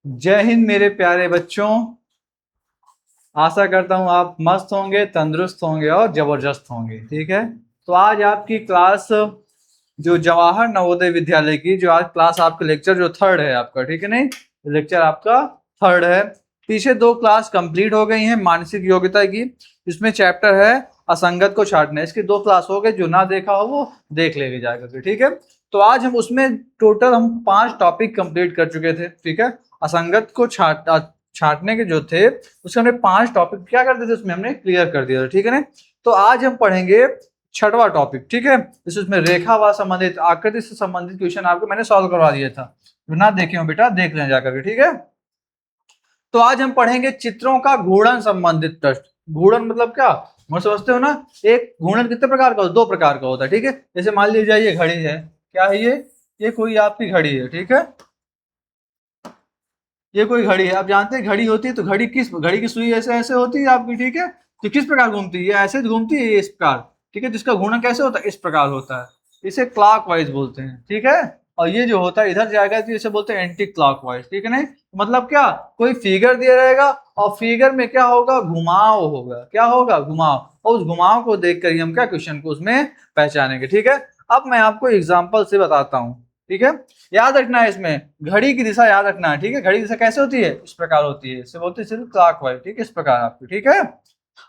जय हिंद मेरे प्यारे बच्चों। आशा करता हूँ आप मस्त होंगे, तंदुरुस्त होंगे और जबरदस्त होंगे। ठीक है, तो आज आपकी क्लास जो जवाहर नवोदय विद्यालय की जो आज क्लास आपका लेक्चर जो थर्ड है आपका, ठीक है नहीं, लेक्चर आपका थर्ड है। पीछे दो क्लास कंप्लीट हो गई हैं मानसिक योग्यता की। इसमें चैप्टर है असंगत को छांटना। इसकी दो क्लास हो गए, जो ना देखा हो वो देख लेके जाकर। ठीक है, तो आज हम उसमें टोटल हम 5 टॉपिक कंप्लीट कर चुके थे। ठीक है, असंगत को छांटने के जो थे उसके हमने 5 टॉपिक क्या करते थे उसमें हमने क्लियर कर दिया था। ठीक है ना, तो आज हम पढ़ेंगे छठवां टॉपिक। ठीक है, इसमें रेखा व संबंधित आकृति से संबंधित क्वेश्चन आपको मैंने सॉल्व करवा दिया था। जो ना देखे हो बेटा देख लें जाकर के। ठीक है, तो आज हम पढ़ेंगे चित्रों का घूर्णन संबंधित प्रश्न। घूर्णन मतलब क्या, मुझे समझते हो ना। एक घूर्णन कितने प्रकार का होता है? 2 प्रकार का होता है। ठीक है, जैसे मान लीजिए ये घड़ी है, क्या है ये कोई आपकी घड़ी है। ठीक है, ये कोई घड़ी है, आप जानते हैं घड़ी होती है तो घड़ी की सुई ऐसे ऐसे होती है आपकी। ठीक है, तो किस प्रकार घूमती है? ये ऐसे घूमती है, ये इस प्रकार। ठीक है, जिसका घूर्णन कैसे होता है? इस प्रकार होता है। इसे क्लॉकवाइज बोलते हैं। ठीक है, और ये जो होता है इधर जाएगा तो इसे बोलते हैं एंटी क्लॉकवाइज। ठीक है नहीं, मतलब क्या, कोई फिगर दिया रहेगा और फिगर में क्या होगा? घुमाव होगा। क्या होगा? घुमाव। और उस घुमाव को देख कर ही हम क्या क्वेश्चन को उसमें पहचानेंगे। ठीक है, अब मैं आपको एग्जाम्पल से बताता हूँ। ठीक है, याद रखना है इसमें घड़ी की दिशा याद रखना है। ठीक है, घड़ी की दिशा कैसे होती है? इस प्रकार होती है, इसे बोलते हैं सिर्फ क्लॉकवाइज। ठीक है, इस प्रकार आपकी। ठीक है,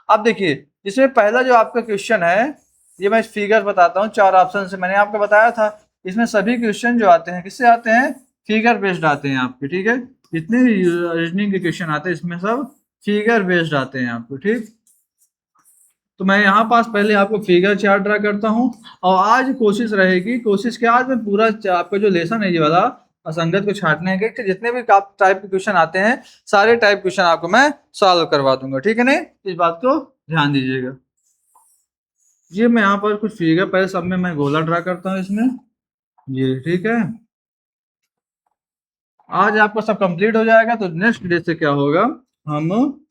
अब देखिए इसमें पहला जो आपका क्वेश्चन है, ये मैं फिगर बताता हूँ। 4 ऑप्शन से मैंने आपको बताया था। इसमें सभी क्वेश्चन जो आते हैं किससे आते हैं? फिगर बेस्ड आते हैं आपके। ठीक है, जितने रीजनिंग के क्वेश्चन आते हैं इसमें सब फिगर बेस्ड आते हैं आपको। ठीक, तो मैं यहाँ पास पहले आपको फिगर चार्ट ड्रा करता हूँ। और आज कोशिश रहेगी, कोशिश क्या, आज मैं पूरा आपका जो लेसन है ये वाला असंगत को छांटने के जितने भी टाइप के क्वेश्चन आते हैं सारे टाइप क्वेश्चन आपको मैं सॉल्व करवा दूंगा। ठीक है नहीं, इस बात को ध्यान दीजिएगा। ये मैं यहाँ पर कुछ फिगर पहले सब में मैं गोला ड्रा करता हूँ इसमें ये। ठीक है, आज आपका सब कंप्लीट हो जाएगा तो नेक्स्ट डे से क्या होगा, हम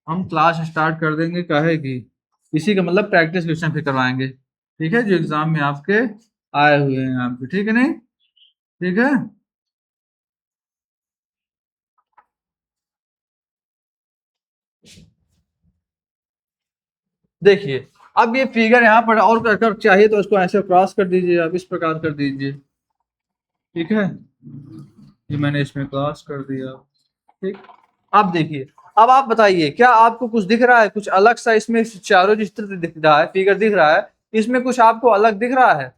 हम क्लास स्टार्ट कर देंगे। काहे की इसी का मतलब प्रैक्टिस क्वेश्चन फिर करवाएंगे। ठीक है, जो एग्जाम में आपके आए हुए हैं आपके। ठीक है नहीं, ठीक है, देखिए अब ये फिगर यहाँ पर और अगर चाहिए तो इसको ऐसे क्रॉस कर दीजिए, आप इस प्रकार कर दीजिए। ठीक है, ये मैंने इसमें क्रॉस कर दिया। ठीक, अब देखिए, अब आप बताइए क्या आपको कुछ दिख रहा है? कुछ अलग सा इसमें चारों चित्र दिख रहा है, फिगर दिख रहा है, इसमें कुछ आपको अलग दिख रहा है?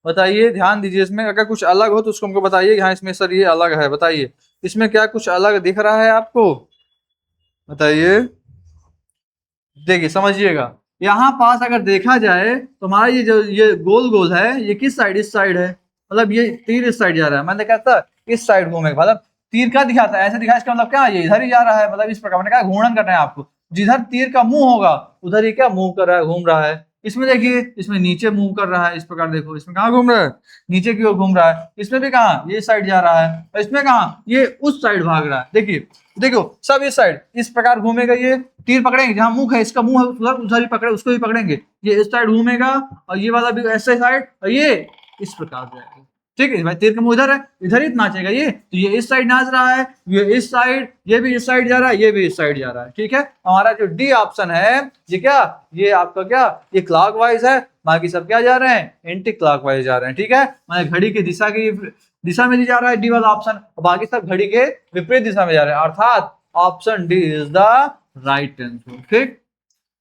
बताइए, ध्यान दीजिए। इसमें अगर कुछ अलग हो तो उसको हमको बताइए। हाँ इसमें सर ये अलग है, बताइए इसमें क्या कुछ अलग दिख रहा है आपको? बताइए, देखिए समझिएगा। यहाँ पास अगर देखा जाए तो हमारा ये जो ये गोल गोल है ये किस साइड? इस साइड है। मतलब ये तीर इस साइड जा रहा है, मैंने कहा था इस साइड घूमेगा। मतलब तीर क्या दिखाता है? ऐसे दिखा, इसका मतलब क्या, ये इधर ही जा रहा है। मतलब इस प्रकार मैंने कहा घूर्णन करना है आपको। जिधर तीर का मुंह होगा उधर ही क्या मूव कर रहा है, घूम रहा है। इसमें देखिए, इसमें नीचे मूव कर रहा है। इस प्रकार देखो, इसमें कहाँ घूम रहा है? नीचे की ओर घूम रहा है। इसमें भी कहाँ, ये साइड जा रहा है। और इसमें कहाँ, ये उस साइड भाग रहा है। देखिए देखो, सब इस साइड इस प्रकार घूमेगा। ये तीर पकड़ेंगे, जहां मुंह है, इसका मुंह है उधर, उधर ही पकड़े, उसको ही पकड़ेंगे। ये इस साइड घूमेगा और ये वाला भी ऐसे साइड, और ये इस प्रकार जाएगा। ठीक है भाई, तीर का मुंह इधर है, इधर ही नाचेगा ये, तो ये इस साइड नाच रहा है, ये इस साइड, ये भी इस साइड जा रहा है, ये भी इस साइड जा रहा है। ठीक है, हमारा जो डी ऑप्शन है ये क्या, ये आपका क्या, ये क्लॉकवाइज है। बाकी सब क्या जा रहे हैं? एंटी क्लॉकवाइज जा रहे हैं। ठीक है, मतलब घड़ी की दिशा में जा रहा है डी वाला ऑप्शन, और बाकी सब घड़ी के विपरीत दिशा में जा रहे हैं, अर्थात option D is the right answer. ठीक,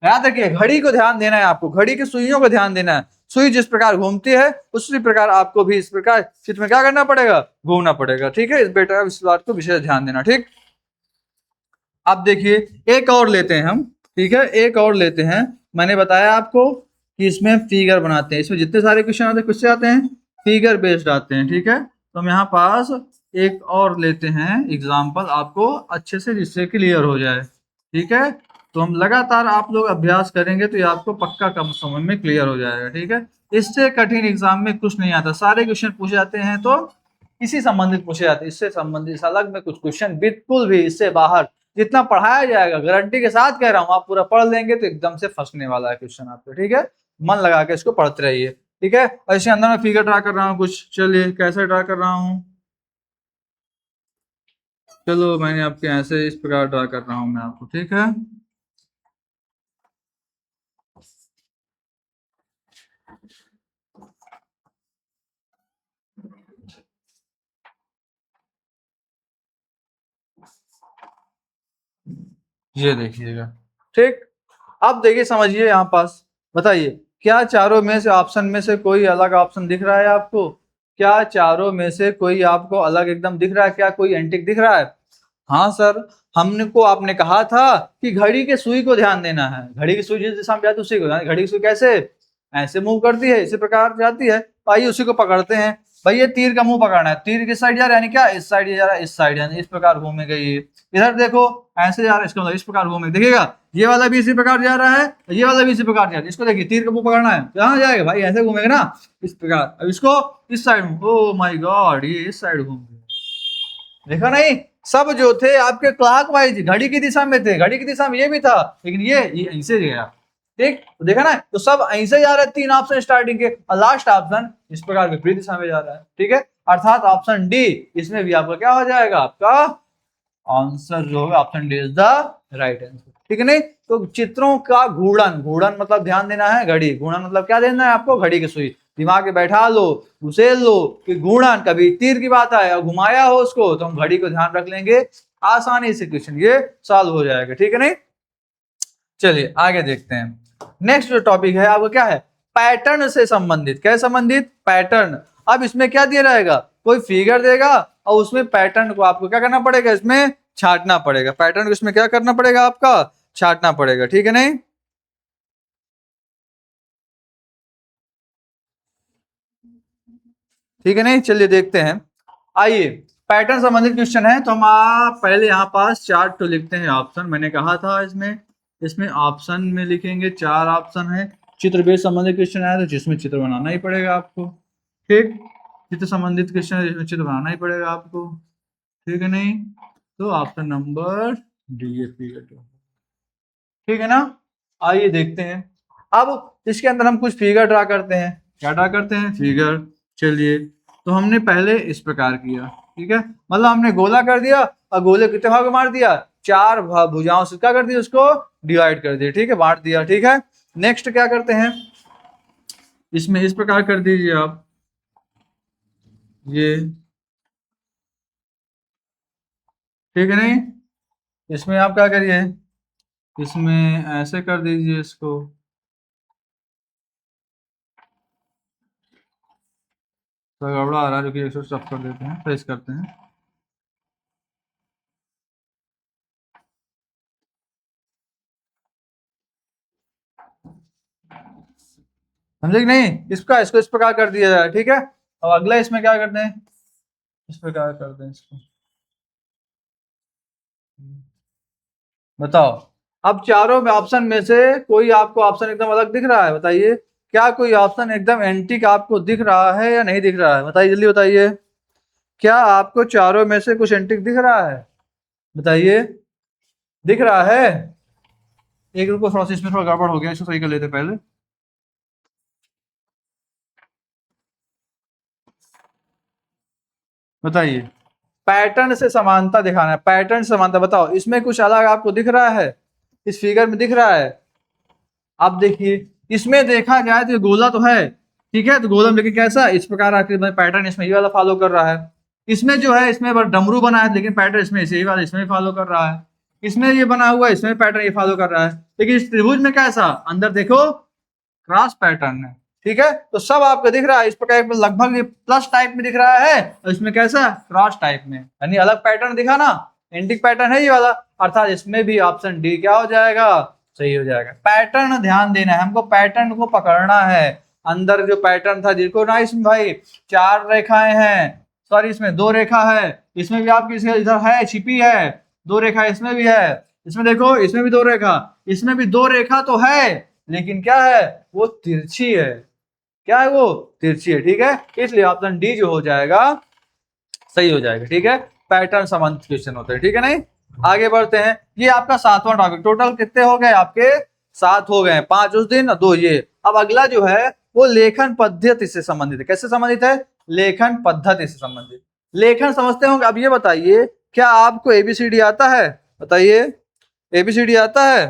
याद रखिए घड़ी को ध्यान देना है आपको, घड़ी की सुइयों को ध्यान देना है। सुई जिस प्रकार घूमती है उसी प्रकार आपको भी इस प्रकार चित्र में क्या करना पड़ेगा? घूमना पड़ेगा। ठीक है, इस बेटा इस बात को विशेष ध्यान देना। ठीक, अब देखिए एक और लेते हैं हम। ठीक है, एक और लेते हैं। मैंने बताया आपको कि इसमें फिगर बनाते हैं। इसमें जितने सारे क्वेश्चन आते हैं किससे आते हैं? फिगर बेस्ड आते हैं। ठीक है, तो हम यहाँ पास एक और लेते हैं एग्जाम्पल आपको अच्छे से, जिससे क्लियर हो जाए। ठीक है, तो हम लगातार आप लोग अभ्यास करेंगे तो ये आपको पक्का कम समय में क्लियर हो जाएगा। ठीक है, इससे कठिन एग्जाम में कुछ नहीं आता। सारे क्वेश्चन पूछे जाते हैं तो इसी संबंधित पूछे जाते हैं, इससे संबंधित अलग में कुछ क्वेश्चन बिल्कुल भी इससे बाहर जितना पढ़ाया जाएगा, गारंटी के साथ कह रहा हूँ, आप पूरा पढ़ लेंगे तो एकदम से फंसने वाला है क्वेश्चन आपको। ठीक है, मन लगा के इसको पढ़ते रहिए। ठीक है, और इसके अंदर मैं फिगर ड्रा कर रहा हूँ कुछ। चलिए कैसे ड्रा कर रहा हूँ, चलो मैंने आपके ऐसे इस प्रकार ड्रा कर रहा हूं मैं आपको, ठीक है। ये देखिएगा, ठीक। अब देखिए, समझिए यहाँ पास, बताइए क्या चारों में से ऑप्शन में से कोई अलग ऑप्शन दिख रहा है आपको? क्या चारों में से कोई आपको अलग एकदम दिख रहा है? क्या कोई एंटिक दिख रहा है? हाँ सर, हमने को आपने कहा था कि घड़ी के सुई को ध्यान देना है, घड़ी की सुई जिस दिशा में जाती है उसी को ध्यान। घड़ी की सुई कैसे ऐसे मूव करती है, इसी प्रकार जाती है। आइए उसी को पकड़ते हैं। भाई ये तीर का मुंह पकड़ना है, तीर किस साइड जा रहा है, यानी क्या इस साइड जा रहा है, इस साइड, यानी इस प्रकार घूमेगा ये। इधर देखो ऐसे जा रहा है, इसका मतलब इस प्रकार घूमेगा, देखिएगा ये वाला भी इसी प्रकार जा रहा है, ये वाला भी इसी प्रकार जा रहा है। इसको देखिए, तीर का मुंह पकड़ना है, कहाँ जाएगा भाई, ऐसे घूमेगा ना, इस प्रकार। अब इसको इस साइड, ओ माय गॉड, ये इस साइड घूम गया, देखा नहीं? सब जो थे आपके क्लॉकवाइज घड़ी की दिशा में थे, घड़ी की दिशा में ये भी था, लेकिन ये ऐसे गया, ठीक। तो देखा ना, तो सब ऐसे जा रहे हैं, तीन ऑप्शन स्टार्टिंग के, और लास्ट ऑप्शन इस प्रकार विपरीत दिशा में जा रहा है, ठीक है। अर्थात ऑप्शन डी, इसमें भी आपका क्या हो जाएगा, आपका आंसर जो है option D is the right answer, ठीक है। नहीं तो चित्रों का घूर्णन, घूर्णन मतलब ध्यान देना है, घड़ी, घूर्णन मतलब क्या देना है आपको, घड़ी की सुई, दिमाग में बैठा लो, उसेल लो कि घूर्णन, कभी तीर की बात आए और घुमाया हो उसको, तो हम घड़ी को ध्यान रख लेंगे, आसानी से क्वेश्चन ये सॉल्व हो जाएगा, ठीक है। नहीं चलिए आगे देखते हैं। नेक्स्ट जो टॉपिक है आपको क्या है, पैटर्न से संबंधित, क्या संबंधित, पैटर्न। अब इसमें क्या दिया रहेगा, कोई फिगर देगा और उसमें पैटर्न को आपको क्या करना पड़ेगा, इसमें छांटना पड़ेगा, पैटर्न को इसमें क्या करना पड़ेगा, आपका छांटना पड़ेगा, ठीक है। नहीं ठीक है, नहीं चलिए देखते हैं। आइए, पैटर्न संबंधित क्वेश्चन है, तो हम पहले यहाँ पास चार्ट तो लिखते हैं, ऑप्शन मैंने कहा था इसमें, इसमें ऑप्शन में लिखेंगे, चार ऑप्शन है। चित्र बेस संबंधित क्वेश्चन आया तो जिसमें चित्र बनाना ही पड़ेगा आपको, ठीक। चित्र संबंधित क्वेश्चन है जिसमें चित्र बनाना ही पड़ेगा आपको, ठीक है। नहीं तो option number D a figure, ठीक है ना। आइए देखते हैं। अब इसके अंदर हम कुछ फिगर ड्रा करते हैं, क्या ड्रा करते हैं, फिगर। चलिए, तो हमने पहले इस प्रकार किया, ठीक है, मतलब हमने गोला कर दिया और गोले कितने भाग में मार दिया, चार भुजाओं से क्या कर दिया, उसको डिवाइड कर दिया, ठीक है, बांट दिया, ठीक है। नेक्स्ट क्या करते हैं, इसमें इस प्रकार कर दीजिए आप, ये, ठीक है। नहीं इसमें आप क्या करिए, इसमें ऐसे कर दीजिए इसको, तो गड़बड़ा आ रहा है, जो कि इसको स्टॉप कर देते हैं, प्रेस करते हैं। समझे कि नहीं, इसका इसको इस प्रकार कर दिया जाए, ठीक है। अब अगला इसमें क्या करते हैं, इस प्रकार करते हैं इसको, बताओ। अब चारों में ऑप्शन में से कोई आपको ऑप्शन एकदम अलग दिख रहा है, बताइए, क्या कोई ऑप्शन एकदम एंटीक आपको दिख रहा है या नहीं दिख रहा है, बताइए जल्दी बताइए, क्या आपको चारों में से कुछ एंटीक दिख रहा है, बताइए, दिख रहा है? एक रुको, थोड़ा सा इसमें थोड़ा गड़बड़ हो गया, इसको सही कर लेते पहले। बताइए, पैटर्न से समानता दिखाना है, पैटर्न से समानता, बताओ इसमें कुछ अलग आपको दिख रहा है, इस फिगर में दिख रहा है? आप देखिए, इसमें देखा जाए तो गोला तो है, ठीक है, तो गोला में लेकिन कैसा, इस प्रकार आकृति पैटर्न इसमें ये वाला फॉलो कर रहा है। इसमें जो है, इसमें डमरू बना है, लेकिन पैटर्न इसमें इसे वाला इसमें फॉलो कर रहा है। इसमें ये बना हुआ है, इसमें पैटर्न ये फॉलो कर रहा है, लेकिन इस त्रिभुज में कैसा, अंदर देखो क्रॉस पैटर्न है, ठीक है। तो सब आपको दिख रहा है इस प्रकार, लगभग ये प्लस टाइप में दिख रहा है, और इसमें कैसा क्रॉस टाइप में, यानी अलग पैटर्न दिखा ना, एंटिक पैटर्न है ये वाला, अर्थात इसमें भी ऑप्शन डी क्या हो जाएगा, सही हो जाएगा। पैटर्न ध्यान देना है हमको, पैटर्न को पकड़ना है, अंदर जो पैटर्न था, जिनको ना इसमें भाई चार रेखाएं हैं, सॉरी इसमें दो रेखा है, इसमें भी आपकी इधर है, छिपी है, दो रेखा इसमें भी है, इसमें देखो इसमें भी दो रेखा, इसमें भी दो रेखा तो है, लेकिन क्या है, वो तिरछी है, क्या है वो, तिरछी है, ठीक है। इसलिए ऑप्शन डी जो हो जाएगा सही हो जाएगा, ठीक है। पैटर्न संबंधित क्वेश्चन होते हैं, ठीक है। नहीं आगे बढ़ते हैं, ये आपका सातवां टॉपिक, टोटल कितने हो गए आपके, सात हो गए, पांच उस दिन दो ये। अब अगला जो है वो लेखन पद्धति से संबंधित है, कैसे संबंधित है, लेखन पद्धति से संबंधित। लेखन समझते होंगे, अब ये बताइए क्या आपको ABCD आता है? बताइए, ABCD आता है?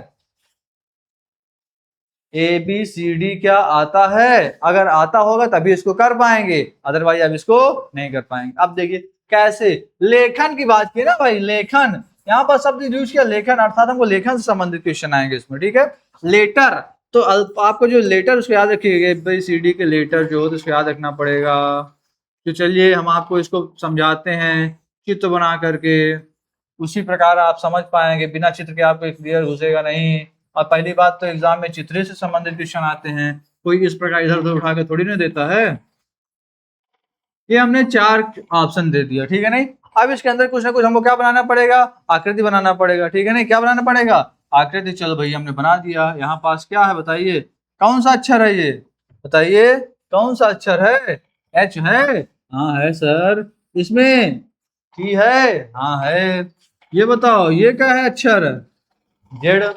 ABCD क्या आता है? अगर आता होगा तभी इसको कर पाएंगे, अदरवाइज अब इसको नहीं कर पाएंगे। अब देखिए कैसे, लेखन की बात की ना भाई, लेखन, यहाँ पर शब्द यूज किया लेखन, अर्थात हमको लेखन से संबंधित क्वेश्चन आएंगे इसमें, ठीक है। लेटर, तो आपको जो लेटर उसको याद रखिएगा, ABCD के लेटर जो हो तो उसको याद रखना पड़ेगा। तो चलिए हम आपको इसको समझाते हैं चित्र बना करके, उसी प्रकार आप समझ पाएंगे, बिना चित्र के आपको क्लियर घुसेगा नहीं। और पहली बात तो एग्जाम में चित्र से संबंधित क्वेश्चन आते हैं, कोई इस प्रकार इधर उधर उठा के थोड़ी ना देता है। ये हमने 4 ऑप्शन दे दिया, ठीक है नहीं। अब इसके अंदर कुछ ना कुछ हमको क्या बनाना पड़ेगा, आकृति बनाना पड़ेगा, ठीक है नहीं। क्या बनाना पड़ेगा, आकृति। चलो भैया हमने बना दिया। यहाँ पास क्या है बताइए, कौन सा अक्षर है ये, बताइए कौन सा अक्षर है? H है? हाँ है सर। इसमें T है? हाँ है। ये बताओ ये क्या है अक्षर? Z।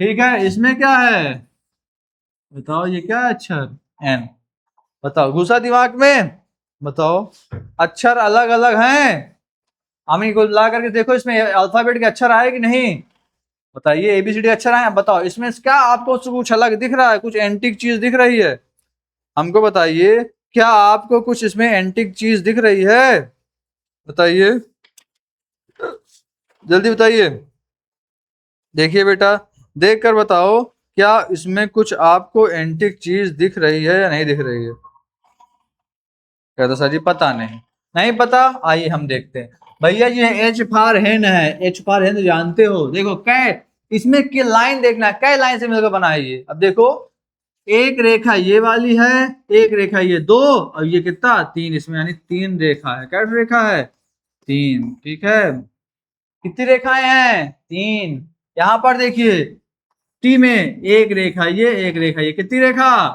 ठीक है, इसमें क्या है बताओ, ये क्या है अक्षर? N। बताओ, घुसा दिमाग में? बताओ, अक्षर अलग अलग हैं, हम को ला करके देखो इसमें अल्फाबेट के अक्षर आए कि नहीं, बताइए। ABCD अक्षर आए, बताओ इसमें क्या आपको कुछ अलग दिख रहा है, कुछ एंटीक चीज दिख रही है? हमको बताइए, क्या आपको कुछ इसमें एंटीक चीज दिख रही है? बताइए, जल्दी बताइए। देखिए बेटा, देख कर बताओ, क्या इसमें कुछ आपको एंटीक चीज दिख रही है या नहीं दिख रही है? कहता सर जी पता नहीं। नहीं पता, आइए हम देखते हैं। भैया ये H फॉर हेन है, H फॉर हेन जानते हो। देखो कै, इसमें की लाइन देखना, कै लाइन से मिलकर बना है ये। अब देखो, एक रेखा ये वाली है, एक रेखा ये, दो, और ये कितना, 3, इसमें यानी 3 रेखा है। क्या रेखा है? 3, ठीक है। कितनी रेखाएं हैं? 3। यहां पर देखिए, टी में एक रेखा ये, एक रेखा ये, कितनी रेखा,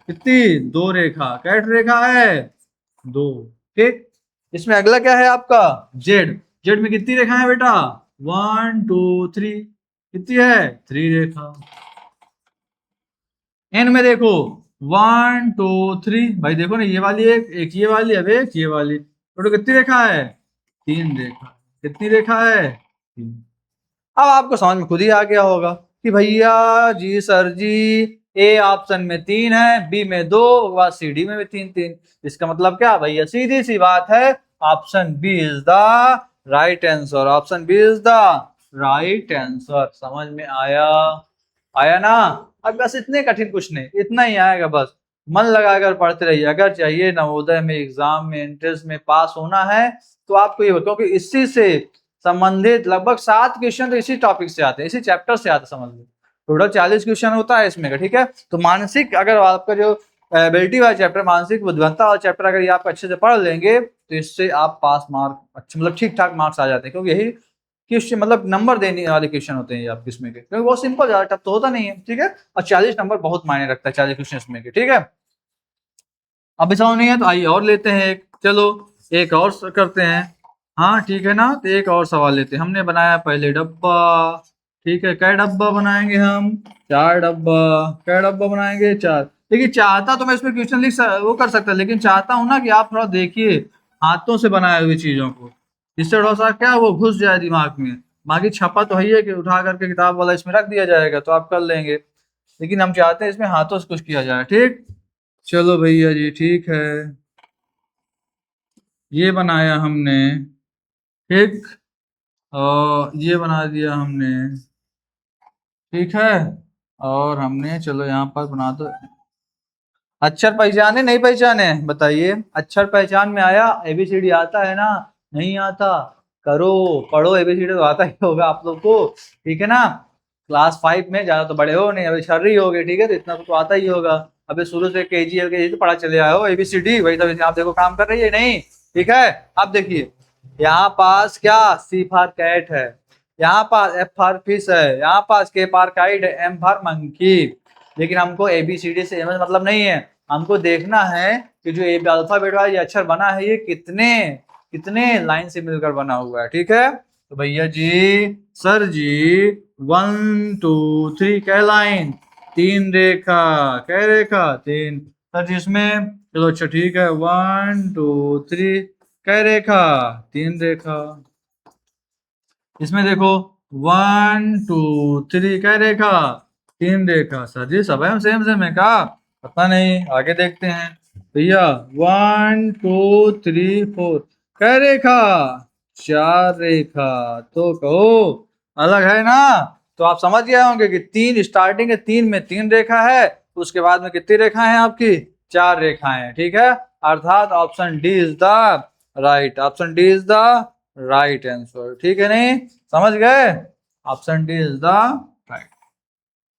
कितनी, 2 रेखा। कैट रेखा है? 2, ठीक। इसमें अगला क्या है आपका? जेड। जेड में कितनी रेखा है बेटा? 1 2 3। कितनी है? 3 रेखा। एन में देखो, 1 2 3, भाई देखो ना, ये वाली एक, एक ये वाली, अब एक ये वाली, तो कितनी रेखा है? 3 रेखा। कितनी रेखा है? 3। अब आपको समझ में खुद ही आ गया होगा कि भैया जी सर जी, ए ऑप्शन में 3 है, बी में 2, सी डी में भी 3 3। इसका मतलब क्या भैया, सीधी सी बात है, option B is the right answer. Option B is the right answer. समझ में आया? आया ना? अब बस इतने कठिन कुछ नहीं, इतना ही आएगा, बस मन लगाकर पढ़ते रहिए। अगर चाहिए नवोदय में एग्जाम में एंट्रेंस में पास होना है तो आपको ये, क्योंकि इसी से संबंधित लगभग 7 क्वेश्चन तो इसी टॉपिक से आते हैं, इसी चैप्टर से आते हैं, समझ लो। टोटल 40 क्वेश्चन होता है इसमें का, ठीक है। तो मानसिक, अगर आपका जो एबिलिटी वाला चैप्टर, मानसिक बुद्धिमत्ता वाला चैप्टर अगर ये आप अच्छे से पढ़ लेंगे तो इससे आप पास मार्क अच्छे, मतलब ठीक ठाक मार्क्स आ जाते हैं, क्योंकि यही क्वेश्चन मतलब नंबर देने वाले क्वेश्चन होते हैं ये आपके इसमें के, क्योंकि बहुत सिंपल, ज्यादा टफ तो होता नहीं है, ठीक है। और 40 नंबर बहुत मायने रखता है 40 क्वेश्चन इसमें के, ठीक है। अभी समझ नहीं है तो आइए और लेते हैं एक, चलो एक और करते हैं। हाँ ठीक है ना, तो एक और सवाल लेते हैं। हमने बनाया पहले डब्बा, ठीक है। कै डब्बा बनाएंगे हम? 4 डब्बा। कै डब्बा बनाएंगे? 4। देखिए चाहता तो मैं इसमें क्वेश्चन वो कर सकता, लेकिन चाहता हूं ना कि आप थोड़ा देखिए हाथों से बनाए हुई चीजों को, जिससे थोड़ा सा क्या वो घुस जाए दिमाग में। बाकी छपा तो है कि उठा करके किताब वाला इसमें रख दिया जाएगा तो आप कर लेंगे, लेकिन हम चाहते हैं इसमें हाथों से कुछ किया जाए, ठीक। चलो भैया जी ठीक है, ये बनाया हमने, ठीक। और ये बना दिया हमने, ठीक है। और हमने, चलो यहाँ पर बना दो। अक्षर पहचाने नहीं पहचाने, बताइए। अक्षर पहचान में आया? ABCD आता है ना? नहीं आता? करो, पढ़ो, ABCD तो आता ही होगा आप लोग को, ठीक है ना। क्लास 5 में, ज्यादा तो बड़े हो नहीं, अभी छर्री हो गए, ठीक है, तो इतना तो आता ही होगा। अभी शुरू से KG LKG तो पढ़ा चले आए हो, ABCD वही तो आप देखो काम कर रही है नहीं, ठीक है। अब देखिए, यहाँ पास क्या, C फॉर कैट है, यहाँ पास F फॉर फिश है, यहाँ पास K फॉर काइट है, M फॉर मंकी। लेकिन हमको ABCD से मतलब नहीं है, हमको देखना है कि जो ये अल्फाबेट वाला ये अक्षर बना है ये कितने कितने लाइन से मिलकर बना हुआ है, ठीक है। तो भैया जी सर जी, 1 2 3 कै लाइन? 3 रेखा। कै रेखा? 3। सर जी इसमें, चलो अच्छा ठीक है, 1 2 3 कै रेखा? 3 रेखा। इसमें देखो 1 2 3 क्या रेखा, 3 रेखा। सर जी सब है सेम सेम है क्या, पता नहीं, आगे देखते हैं भैया। 1 2 3 4 क्या रेखा, 4 रेखा। तो कहो अलग है ना। तो आप समझ गए होंगे कि तीन स्टार्टिंग है, 3 में 3 रेखा है, उसके बाद में कितनी रेखाएं हैं आपकी, 4 रेखाएं हैं। ठीक है, अर्थात option D is the right, option D is the right answer. ठीक है, नहीं समझ गए, option D is the right.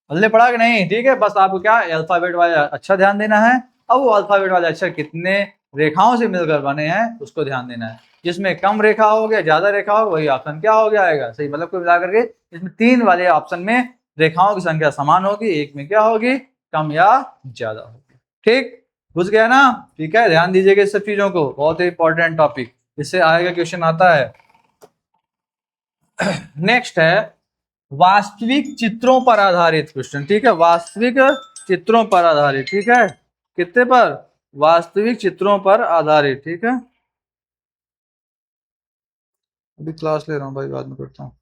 हमने पढ़ा कि नहीं, ठीक है। बस आपको क्या अल्फाबेट वाले अच्छा ध्यान देना है। अब वो अल्फाबेट वाले अक्षर कितने रेखाओं से मिलकर बने हैं उसको ध्यान देना है। जिसमें कम रेखा हो गया, ज्यादा रेखा हो, वही ऑप्शन क्या हो गया आएगा सही, मतलब को मिला करके इसमें 3 वाले ऑप्शन में रेखाओं की संख्या समान होगी, एक में क्या होगी, कम या ज्यादा होगी। ठीक, बुझ गया ना। ठीक है, ध्यान दीजिएगा इस सब चीजों को, बहुत ही इंपॉर्टेंट टॉपिक, इससे आएगा क्वेश्चन आता है। नेक्स्ट है वास्तविक चित्रों पर आधारित क्वेश्चन। ठीक है, वास्तविक चित्रों पर आधारित। ठीक है, कितने पर, वास्तविक चित्रों पर आधारित। ठीक है, अभी क्लास ले रहा हूँ भाई, बाद में करता हूँ।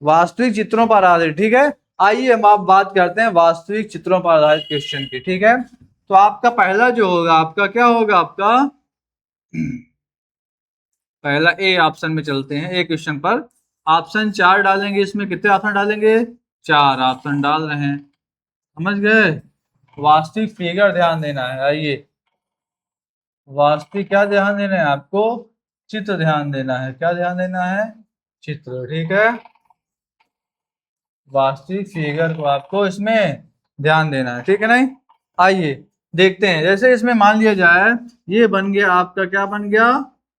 वास्तविक चित्रों पर आधारित। ठीक है, आइए हम आप बात करते हैं वास्तविक चित्रों पर आधारित क्वेश्चन की। ठीक है, तो आपका पहला जो होगा, आपका क्या होगा, आपका पहला ए ऑप्शन में चलते हैं। ए क्वेश्चन पर ऑप्शन 4 डालेंगे, इसमें कितने ऑप्शन डालेंगे, 4 ऑप्शन डाल रहे हैं, समझ गए। वास्तविक फिगर ध्यान देना है, आइए वास्तविक क्या ध्यान देना है आपको, चित्र ध्यान देना है। क्या ध्यान देना है, चित्र। ठीक है, वास्तविक फिगर को आपको इसमें ध्यान देना है। ठीक है, नहीं आइए देखते हैं। जैसे इसमें मान लिया जाए ये बन गया आपका, क्या बन गया,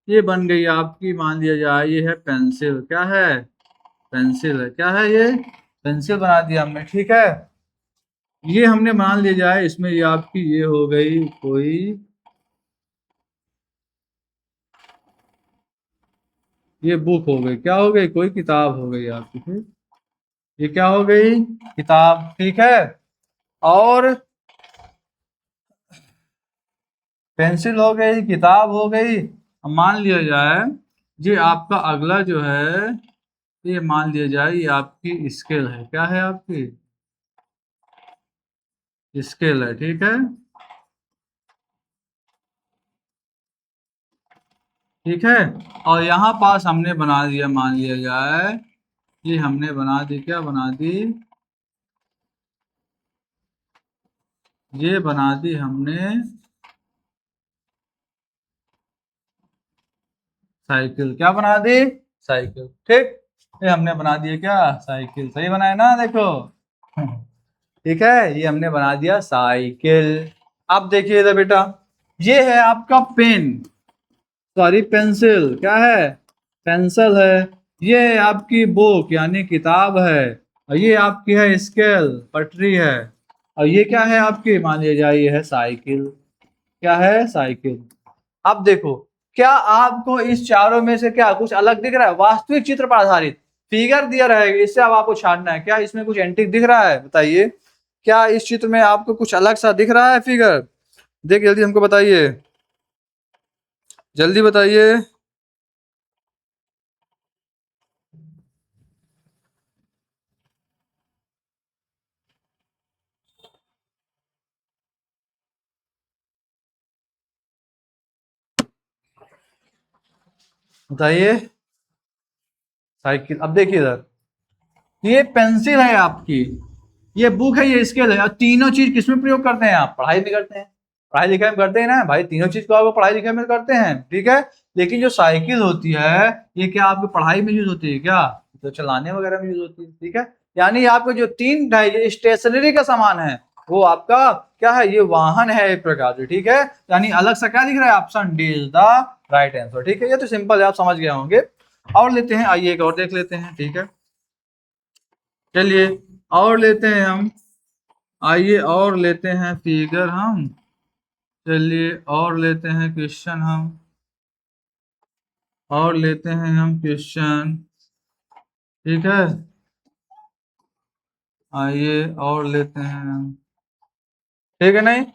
ये बन गई आपकी, मान लिया जाए ये है पेंसिल। क्या है, पेंसिल है। क्या है, ये पेंसिल बना दिया हमने। ठीक है, ये हमने मान लिया जाए इसमें ये आपकी ये हो गई कोई, ये बुक हो गई, क्या हो गई, कोई किताब हो गई आपकी। ठीक, ये क्या हो गई, किताब। ठीक है, और पेंसिल हो गई, किताब हो गई। अब मान लिया जाए ये आपका अगला जो है, ये मान लिया जाए ये आपकी स्केल है। क्या है आपकी, स्केल है। ठीक है, ठीक है, और यहाँ पास हमने बना दिया, मान लिया जाए ये हमने बना दी, क्या बना दी, ये बना दी हमने साइकिल। क्या बना दी, साइकिल। ठीक, ये हमने बना दिया क्या, साइकिल। सही बनाया ना, देखो ठीक है, ये हमने बना दिया साइकिल। अब देखिए इधर बेटा, ये है आपका पेन, सॉरी पेंसिल। क्या है, पेंसिल है। ये है आपकी बुक यानी किताब है, और ये आपकी है स्केल, पटरी है। और ये क्या है आपकी, मान लिया जाए ये है साइकिल। क्या है, साइकिल। अब देखो, क्या आपको इस चारों में से क्या कुछ अलग दिख रहा है, वास्तविक चित्र पर आधारित फिगर दिया रहेगा, इससे अब आपको छानना है। क्या इसमें कुछ एंटीक दिख रहा है, बताइए। क्या इस चित्र में आपको कुछ अलग सा दिख रहा है फिगर, देख जल्दी हमको बताइए, जल्दी बताइए। बताइए, साइकिल। अब देखिए इधर, ये पेंसिल है आपकी, ये बुक है, ये स्केल है, और तीनों चीज किसमें प्रयोग करते हैं, आप पढ़ाई में करते हैं, पढ़ाई लिखाई में करते हैं ना भाई, तीनों चीज को आपको पढ़ाई लिखाई में करते हैं। ठीक है, लेकिन जो साइकिल होती है ये क्या आपकी पढ़ाई में यूज होती है क्या, तो चलाने वगैरह में यूज होती है। ठीक है, यानी आपको जो तीन स्टेशनरी का सामान है वो आपका क्या है, ये वाहन है एक प्रकार से। ठीक है, यानी अलग सा क्या दिख रहा है, option D is the right answer. ठीक है, ये तो सिंपल है, आप समझ गए होंगे। और लेते हैं, आइए एक और देख लेते हैं। ठीक है, चलिए और लेते हैं हम, आइए और लेते हैं फिगर हम, चलिए और लेते हैं क्वेश्चन हम, और लेते हैं हम क्वेश्चन। ठीक है, आइए और लेते हैं, ठीक है नहीं।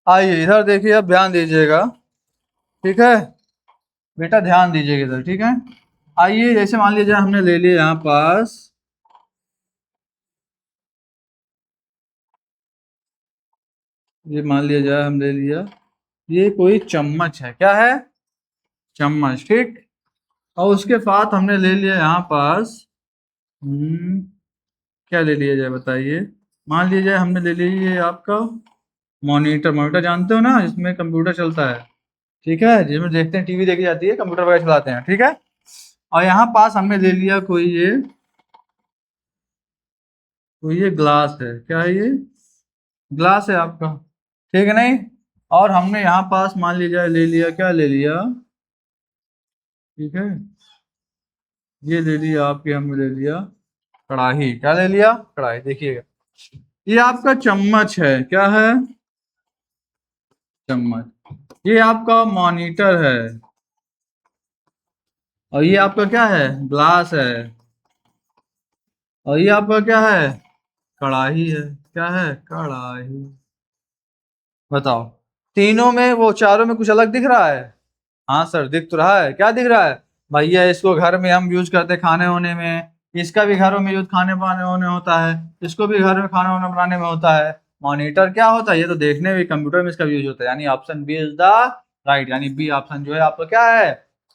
आइए इधर देखिए, अब ध्यान दीजिएगा, ठीक है बेटा, ध्यान दीजिएगा इधर, ठीक है। आइए जैसे मान लीजिए हमने ले लिया यहाँ पास, ये मान लिया जाए हम ले लिया, ये कोई चम्मच है, क्या है, चम्मच, ठीक। और उसके साथ हमने ले लिया यहाँ पास, क्या ले लिया जाए बताइए। मान लीजिए हमने ले लिया ये आपका मॉनिटर, मॉनिटर जानते हो ना, जिसमें कंप्यूटर चलता है, ठीक है, जिसमें देखते हैं टीवी देखी जाती है, कंप्यूटर वगैरह चलाते हैं, ठीक है। और यहाँ पास हमने ले लिया कोई ये ग्लास है, क्या है ये, ग्लास है आपका, ठीक है नहीं। और हमने यहाँ पास मान लीजिए ले लिया, क्या ले लिया, ठीक है, ये ले लिया आपके, हमने ले लिया कढ़ाई, क्या ले लिया, कढ़ाई। देखिएगा ये आपका चम्मच है, क्या है, चम्मच। ये आपका मॉनिटर है, और ये आपका क्या है, ग्लास है, और ये आपका क्या है, कढ़ाई है, क्या है, कढ़ाई। बताओ, तीनों में, वो चारों में कुछ अलग दिख रहा है। हाँ सर दिख तो रहा है, क्या दिख रहा है भैया, इसको घर में हम यूज करते हैं खाने होने में, इसका भी घरों में यूज खाने पाने होने होता है, इसको भी घर में खाना वाना बनाने में होता है। मॉनिटर क्या होता है, ये तो देखने में, कंप्यूटर में इसका यूज होता है, यानी option B is the right, यानी बी ऑप्शन जो है आपका क्या है,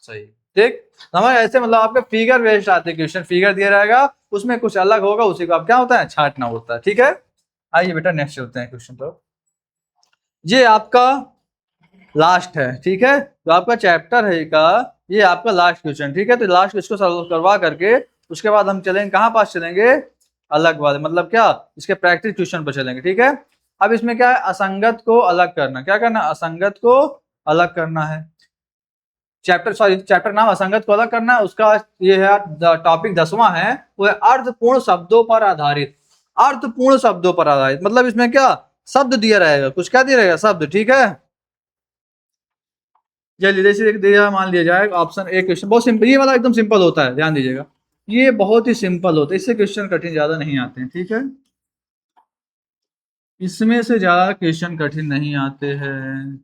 सही, ठीक। समझ, ऐसे मतलब आपके फिगर बेस्ड आते हैं क्वेश्चन, फिगर दिया रहेगा, उसमें कुछ अलग होगा, उसी को आप क्या होता है, छांटना होता है, ठीक है। आइए बेटा नेक्स्ट चलते हैं क्वेश्चन पर। ये आपका लास्ट है, ठीक है, तो आपका चैप्टर है का, ये आपका लास्ट क्वेश्चन, ठीक है। तो लास्ट इसको सॉल्व करवा करके उसके बाद हम चलेंगे कहाँ पास, चलेंगे अलग वाले, मतलब क्या, इसके प्रैक्टिस क्वेश्चन पर चलेंगे, ठीक है। अब इसमें क्या है, असंगत को अलग करना, क्या करना, असंगत को अलग करना है। चैप्टर, सॉरी चैप्टर नाम असंगत को अलग करना है, उसका ये है टॉपिक 10वां है, वो है अर्थपूर्ण शब्दों पर आधारित। अर्थपूर्ण शब्दों पर आधारित मतलब इसमें क्या, शब्द दिया रहेगा, कुछ क्या दिया रहेगा, शब्द, ठीक है। चलिए जैसे दिया, मान लिया जाए ऑप्शन ए क्वेश्चन बहुत सिंपल, ये वाला एकदम सिंपल होता है, ध्यान दीजिएगा, ये बहुत ही सिंपल होता है, इससे क्वेश्चन कठिन ज्यादा नहीं आते हैं, ठीक है, इसमें से ज्यादा क्वेश्चन कठिन नहीं आते हैं,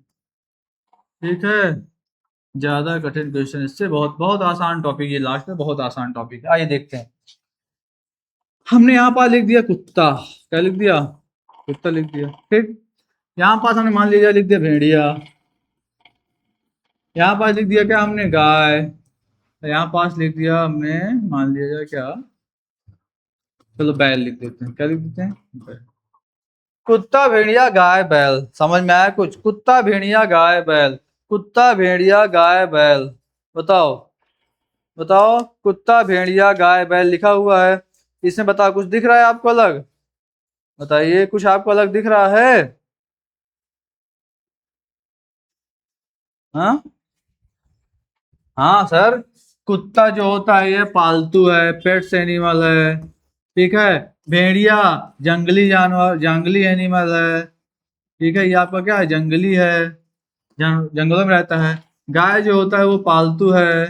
ठीक है, ज्यादा कठिन क्वेश्चन इससे, बहुत बहुत आसान टॉपिक, ये लास्ट में बहुत आसान टॉपिक है। आइए देखते हैं, हमने यहाँ पर लिख दिया कुत्ता, क्या लिख दिया, कुत्ता लिख दिया, ठीक। यहाँ पास हमने मान लीजिए लिख दिया भेड़िया, यहाँ पास लिख दिया क्या हमने, गाय, यहाँ पास लिख दिया हमने, मान लिया जाए क्या, चलो बैल लिख देते हैं, क्या लिख देते हैं, बैल। कुत्ता भेड़िया गाय बैल, समझ में आया कुछ, कुत्ता भेड़िया गाय बैल, कुत्ता भेड़िया गाय बैल, बताओ, बताओ, कुत्ता भेड़िया गाय बैल लिखा हुआ है, इसमें बताओ कुछ दिख रहा है आपको अलग, बताइए कुछ आपको अलग दिख रहा है, हाँ, हाँ सर, कुत्ता जो होता है ये पालतू है, पेट्स एनिमल है, ठीक है। भेड़िया जंगली जानवर, जंगली एनिमल है, ठीक है, ये आपका क्या है, जंगली है, जंगलों में रहता है। गाय जो होता है वो पालतू है,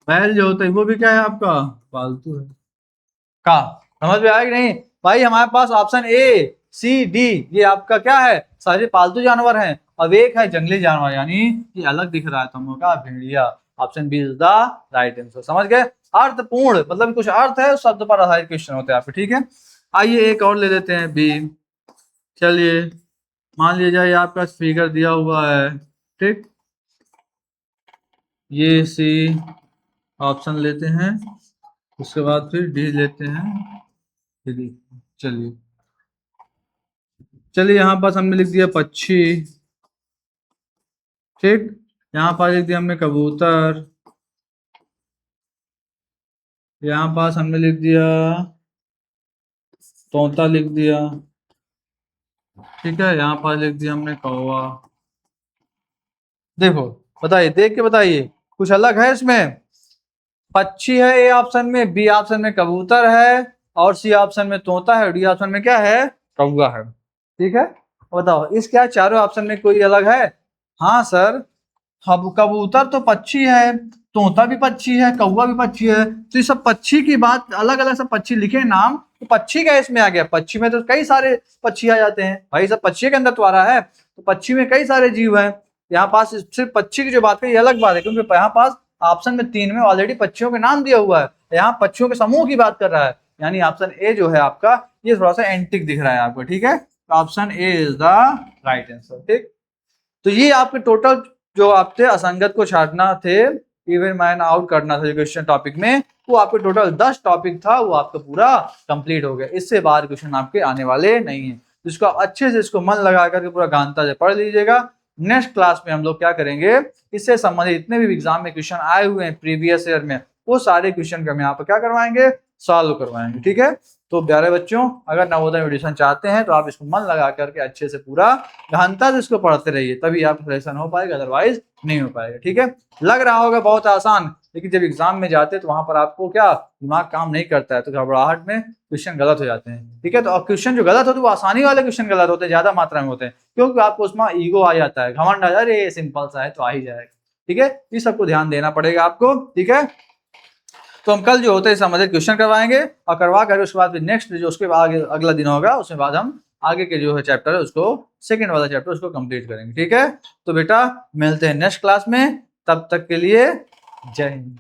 बैल जो होता है वो भी क्या है आपका, पालतू है, का, समझ में आया कि नहीं भाई। हमारे पास ऑप्शन ए सी डी ये आपका क्या है, सारे पालतू जानवर हैं, अब एक है जंगली जानवर, यानी ये अलग दिख रहा है तुम लोग का, भेड़िया, option B is the right answer, समझ गए। अर्थपूर्ण मतलब कुछ अर्थ है, उस शब्द पर आधारित क्वेश्चन होते हैं आपके, ठीक है। आइए एक और ले लेते हैं बी, चलिए मान लिया जाए आपका फिगर दिया हुआ है, ठीक, ये सी ऑप्शन लेते हैं, उसके बाद फिर डी लेते हैं, चलिए, चलिए यहाँ पास हमने लिख दिया पक्षी, ठीक, यहाँ पास लिख दिया हमने कबूतर, यहाँ पास हमने लिख दिया तोता, लिख दिया, ठीक है, यहाँ पास लिख दिया हमने कौवा। देखो बताइए, देख के बताइए कुछ अलग है इसमें, पक्षी है ए ऑप्शन में, बी ऑप्शन में कबूतर है, और सी ऑप्शन में तोता है, डी ऑप्शन में क्या है, कौवा है, ठीक है। बताओ इस क्या चारों ऑप्शन में कोई अलग है, हाँ सर, कबूतर तो पक्षी है, तोता भी पक्षी है, कौवा भी पक्षी है, तो ये सब पक्षी की बात, अलग अलग सब पक्षी लिखे नाम, तो पक्षी का इसमें आ गया। पक्षी में तो कई सारे पक्षी आ जाते हैं भाई, सब पक्षी के अंदर तो आ रहा है, तो पक्षी में कई सारे जीव हैं। यहाँ पास सिर्फ पक्षी की जो बात है ये अलग बात है, क्योंकि यहाँ पास ऑप्शन में 3 में ऑलरेडी पक्षियों के नाम दिया हुआ है, यहाँ पक्षियों के समूह की बात कर रहा है, यानी ऑप्शन ए जो है आपका ये थोड़ा सा एंटिक दिख रहा है आपको, ठीक है। तो option A is the right answer, ठीक। तो ये आपके टोटल जो आपके असंगत को छांटना थे, इवन मैन आउट करना था जो क्वेश्चन टॉपिक में, वो आपके टोटल 10 टॉपिक था, वो आपका पूरा कंप्लीट हो गया। इससे बाहर क्वेश्चन आपके आने वाले नहीं है, तो इसको अच्छे से इसको मन लगा करके पूरा गहनता से पढ़ लीजिएगा। नेक्स्ट क्लास में हम लोग क्या करेंगे, इससे संबंधित जितने भी एग्जाम में क्वेश्चन आए हुए हैं प्रीवियस ईयर में, वो सारे क्वेश्चन को हम यहाँ पर क्या करवाएंगे, सॉल्व करवाएंगे, ठीक है। तो प्यारे बच्चों, अगर नवोदय एडिशन चाहते हैं तो आप इसको मन लगा करके अच्छे से पूरा गहनता से इसको पढ़ते रहिए, तभी आप सिलेक्शन हो पाएगा, अदरवाइज नहीं हो पाएगा, ठीक है। लग रहा होगा बहुत आसान, लेकिन जब एग्जाम में जाते हैं तो वहां पर आपको क्या दिमाग काम नहीं करता है, तो घबराहट में क्वेश्चन गलत हो जाते हैं, ठीक है। तो क्वेश्चन जो गलत होते हैं वो आसानी वाले क्वेश्चन गलत होते हैं, ज्यादा मात्रा में होते हैं, क्योंकि आपको उसमें ईगो आ जाता है, घमंड आ जाता है, अरे सिंपल सा है तो आ ही जाएगा, ठीक है। इस सबको ध्यान देना पड़ेगा आपको, ठीक है। तो हम कल जो होते हैं संबंधित क्वेश्चन करवाएंगे, और करवा कर उसके बाद नेक्स्ट जो उसके बाद अगला दिन होगा उसके बाद हम आगे के जो है चैप्टर है उसको, सेकंड वाला चैप्टर उसको कंप्लीट करेंगे, ठीक है। तो बेटा मिलते हैं नेक्स्ट क्लास में, तब तक के लिए जय हिंद।